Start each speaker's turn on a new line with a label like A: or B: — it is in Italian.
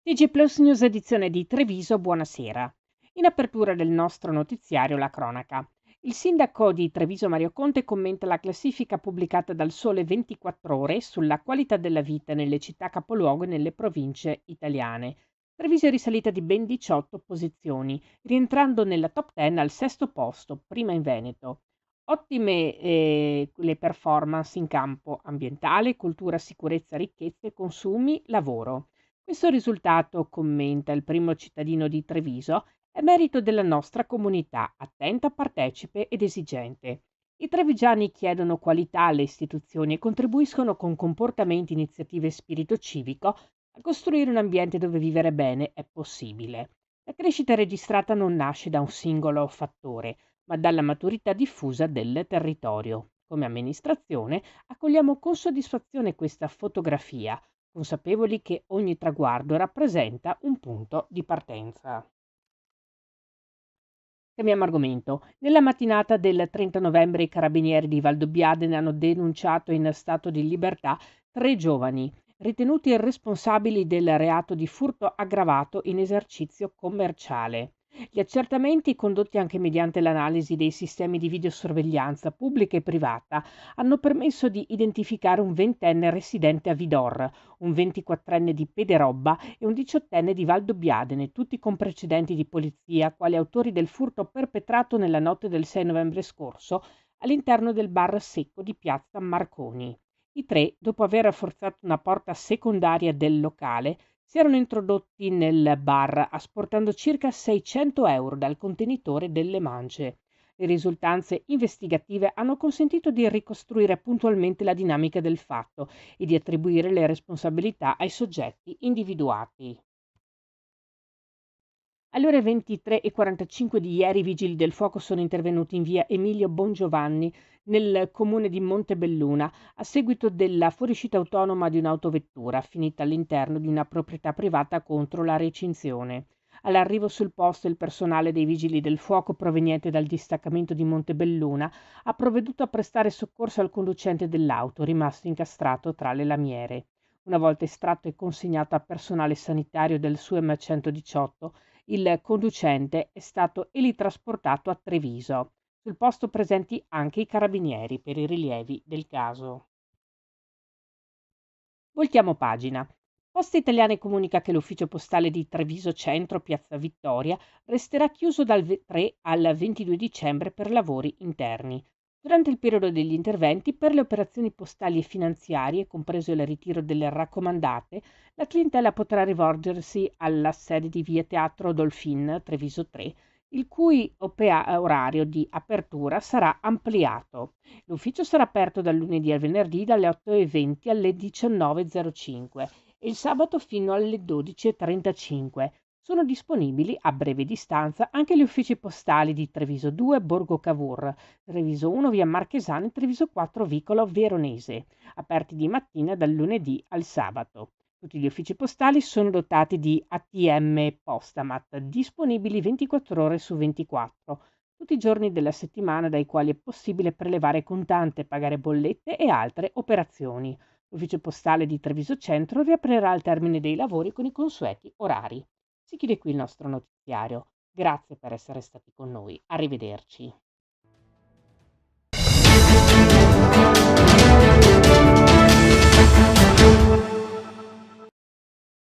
A: TG Plus News edizione di Treviso, buonasera. In apertura del nostro notiziario la cronaca. Il sindaco di Treviso Mario Conte commenta la classifica pubblicata dal Sole 24 Ore sulla qualità della vita nelle città capoluogo e nelle province italiane. Treviso è risalita di ben 18 posizioni, rientrando nella top 10 al sesto posto, prima in Veneto. Ottime le performance in campo ambientale, cultura, sicurezza, ricchezze, consumi, lavoro. Questo risultato, commenta il primo cittadino di Treviso, è merito della nostra comunità, attenta, partecipe ed esigente. I trevigiani chiedono qualità alle istituzioni e contribuiscono con comportamenti, iniziative e spirito civico a costruire un ambiente dove vivere bene è possibile. La crescita registrata non nasce da un singolo fattore, ma dalla maturità diffusa del territorio. Come amministrazione accogliamo con soddisfazione questa fotografia, consapevoli che ogni traguardo rappresenta un punto di partenza. Cambiamo argomento. Nella mattinata del 30 novembre i carabinieri di Valdobbiadene hanno denunciato in stato di libertà 3 giovani, ritenuti responsabili del reato di furto aggravato in esercizio commerciale. Gli accertamenti, condotti anche mediante l'analisi dei sistemi di videosorveglianza pubblica e privata, hanno permesso di identificare un ventenne residente a Vidor, un 24enne di Pederobba e un 18enne di Valdobbiadene, tutti con precedenti di polizia, quali autori del furto perpetrato nella notte del 6 novembre scorso all'interno del bar Secco di piazza Marconi. I tre, dopo aver forzato una porta secondaria del locale, si erano introdotti nel bar asportando circa 600 euro dal contenitore delle mance. Le risultanze investigative hanno consentito di ricostruire puntualmente la dinamica del fatto e di attribuire le responsabilità ai soggetti individuati. Alle ore 23:45 di ieri i vigili del fuoco sono intervenuti in via Emilio Bongiovanni nel comune di Montebelluna a seguito della fuoriuscita autonoma di un'autovettura finita all'interno di una proprietà privata contro la recinzione. All'arrivo sul posto il personale dei vigili del fuoco proveniente dal distaccamento di Montebelluna ha provveduto a prestare soccorso al conducente dell'auto rimasto incastrato tra le lamiere. Una volta estratto e consegnato a personale sanitario del SUEM 118, il conducente è stato elitrasportato a Treviso. Sul posto presenti anche i carabinieri per i rilievi del caso. Voltiamo pagina. Poste Italiane comunica che l'ufficio postale di Treviso Centro, Piazza Vittoria, resterà chiuso dal 3 al 22 dicembre per lavori interni. Durante il periodo degli interventi, per le operazioni postali e finanziarie, compreso il ritiro delle raccomandate, la clientela potrà rivolgersi alla sede di via Teatro Dolfin, Treviso 3, il cui orario di apertura sarà ampliato. L'ufficio sarà aperto dal lunedì al venerdì dalle 8:20 alle 19:05 e il sabato fino alle 12:35. Sono disponibili a breve distanza anche gli uffici postali di Treviso 2, Borgo Cavour, Treviso 1, via Marchesani e Treviso 4, vicolo Veronese, aperti di mattina dal lunedì al sabato. Tutti gli uffici postali sono dotati di ATM Postamat, disponibili 24 ore su 24, tutti i giorni della settimana dai quali è possibile prelevare contante, pagare bollette e altre operazioni. L'ufficio postale di Treviso Centro riaprirà al termine dei lavori con i consueti orari. Si chiude qui il nostro notiziario. Grazie per essere stati con noi. Arrivederci.